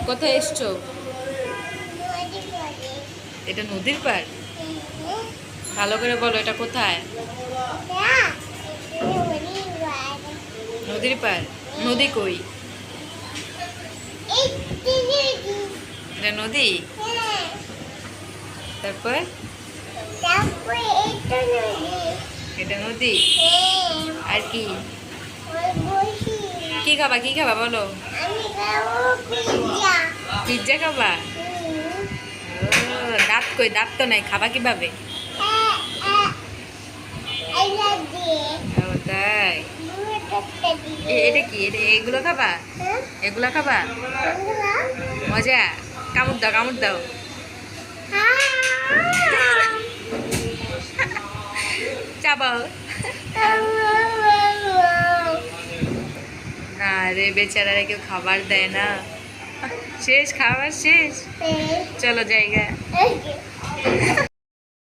কোথায় এসছো? এটা নদীর পাড়? ভালো করে বলো, এটা কোথায়? নদীর পাড়? নদী কই? এটা নদী? তারপর এটা নদী? আর কি কি খাবা, কি খাবা বলো? পিৎজা খাবা? ও, দাঁত কই? দাঁত তো নাই, খাবা কিভাবে? ও তাই? এটা কি? এগুলো খাবা? এগুলো খাবা? মজা? কামড় দাও, কামড় দাও। চাবাও। না রে, বেচারারা কেউ খাবার দেয় না। শেষ খাবার শেষ, চলো জায়গা।